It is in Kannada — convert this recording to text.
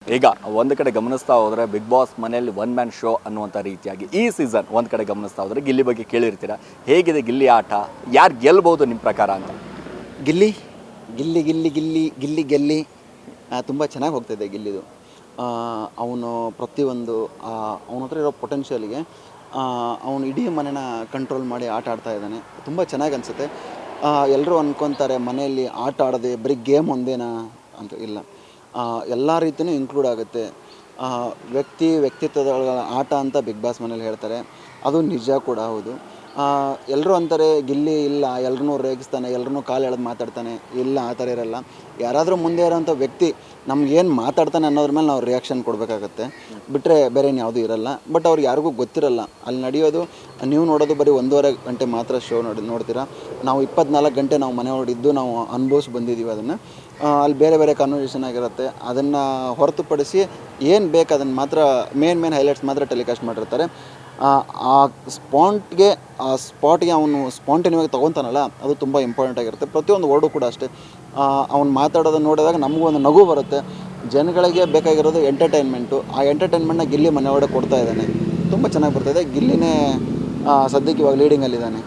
ಈಗ ಒಂದು ಕಡೆ ಗಮನಿಸ್ತಾ ಹೋದರೆ ಬಿಗ್ ಬಾಸ್ ಮನೆಯಲ್ಲಿ ಒನ್ ಮ್ಯಾನ್ ಶೋ ಅನ್ನುವಂಥ ರೀತಿಯಾಗಿ ಈ ಸೀಸನ್ ಒಂದು ಕಡೆ ಗಮನಿಸ್ತಾ ಹೋದರೆ ಗಿಲ್ಲಿ ಬಗ್ಗೆ ಕೇಳಿರ್ತೀರ. ಹೇಗಿದೆ ಗಿಲ್ಲಿ ಆಟ, ಯಾರು ಗೆಲ್ಬೋದು ನಿಮ್ಮ ಪ್ರಕಾರ ಅಂತ? ಗಿಲ್ಲಿ ಗಿಲ್ಲಿ ಗಿಲ್ಲಿ ಗಿಲ್ಲಿ ಗಿಲ್ಲಿ ಗೆಲ್ಲಿ ತುಂಬ ಚೆನ್ನಾಗಿ ಹೋಗ್ತಾಯಿದೆ ಗಿಲ್ಲಿದು. ಅವನು ಪ್ರತಿಯೊಂದು ಅವನ ಹತ್ರ ಇರೋ ಪೊಟೆನ್ಷಿಯಲ್ಗೆ ಅವನು ಇಡೀ ಮನೆನ ಕಂಟ್ರೋಲ್ ಮಾಡಿ ಆಟ ಆಡ್ತಾ ಇದ್ದಾನೆ. ತುಂಬ ಚೆನ್ನಾಗಿ ಅನಿಸುತ್ತೆ. ಎಲ್ಲರೂ ಅಂದ್ಕೊತಾರೆ ಮನೆಯಲ್ಲಿ ಆಟ ಆಡೋದೆ ಬರೀ ಗೇಮ್ ಒಂದೇನಾ ಅಂತ. ಇಲ್ಲ, ಎಲ್ಲ ರೀತಿಯೂ ಇನ್ಕ್ಲೂಡ್ ಆಗುತ್ತೆ. ವ್ಯಕ್ತಿತ್ವದ ಆಟ ಅಂತ ಬಿಗ್ ಬಾಸ್ ಮನೇಲಿ ಹೇಳ್ತಾರೆ. ಅದು ನಿಜ ಕೂಡ ಹೌದು. ಎಲ್ಲರೂ ಅಂತಾರೆ ಗಿಲ್ಲಿ ಇಲ್ಲ, ಎಲ್ರೂ ರೇಗಿಸ್ತಾನೆ, ಎಲ್ರೂ ಕಾಲು ಎಳೆದು ಮಾತಾಡ್ತಾನೆ. ಇಲ್ಲ, ಆ ಥರ ಇರಲ್ಲ. ಯಾರಾದರೂ ಮುಂದೆ ಇರೋಂಥ ವ್ಯಕ್ತಿ ನಮ್ಗೇನು ಮಾತಾಡ್ತಾನೆ ಅನ್ನೋದ್ರ ಮೇಲೆ ನಾವು ರಿಯಾಕ್ಷನ್ ಕೊಡಬೇಕಾಗತ್ತೆ. ಬಿಟ್ಟರೆ ಬೇರೆ ಏನು ಯಾವುದೂ ಇರಲ್ಲ. ಬಟ್ ಅವ್ರಿಗೆ ಯಾರಿಗೂ ಗೊತ್ತಿರಲ್ಲ ಅಲ್ಲಿ ನಡೆಯೋದು. ನೀವು ನೋಡೋದು ಬರೀ 1.5 ಗಂಟೆ ಮಾತ್ರ ಶೋ ನೋಡ್ತೀರಾ. ನಾವು 24 ಗಂಟೆ ನಾವು ಮನೆ ಹೊರಡಿದ್ದು ನಾವು ಅನುಭವಿಸಿ ಬಂದಿದ್ದೀವಿ ಅದನ್ನು. ಅಲ್ಲಿ ಬೇರೆ ಬೇರೆ ಕಾನ್ವರ್ಸೇಷನ್ ಆಗಿರುತ್ತೆ. ಅದನ್ನು ಹೊರತುಪಡಿಸಿ ಏನು ಬೇಕು ಅದನ್ನು ಮಾತ್ರ ಮೇನ್ ಹೈಲೈಟ್ಸ್ ಮಾತ್ರ ಟೆಲಿಕಾಸ್ಟ್ ಮಾಡಿರ್ತಾರೆ. ಆ ಸ್ಪಾಟ್ಗೆ ಅವನು ಸ್ಪಾಂಟೇನಿಯಾಗಿ ತೊಗೊತಾನಲ್ಲ, ಅದು ತುಂಬ ಇಂಪಾರ್ಟೆಂಟ್ ಆಗಿರುತ್ತೆ. ಪ್ರತಿಯೊಂದು ವರ್ಡು ಕೂಡ ಅಷ್ಟೇ. ಅವ್ನು ಮಾತಾಡೋದನ್ನು ನೋಡಿದಾಗ ನಮಗೂ ಒಂದು ನಗು ಬರುತ್ತೆ. ಜನಗಳಿಗೆ ಬೇಕಾಗಿರೋದು ಎಂಟರ್ಟೈನ್ಮೆಂಟು. ಆ ಎಂಟರ್ಟೈನ್ಮೆಂಟ್ನ ಗಿಲ್ಲಿ ಮನೆ ಒಳಗಡೆ ಕೊಡ್ತಾ ಇದ್ದಾನೆ. ತುಂಬ ಚೆನ್ನಾಗಿ ಬರ್ತಾಯಿದೆ. ಗಿಲ್ಲಿನೇ ಸದ್ಯಕ್ಕೆ ಇವಾಗ ಲೀಡಿಂಗಲ್ಲಿದ್ದಾನೆ.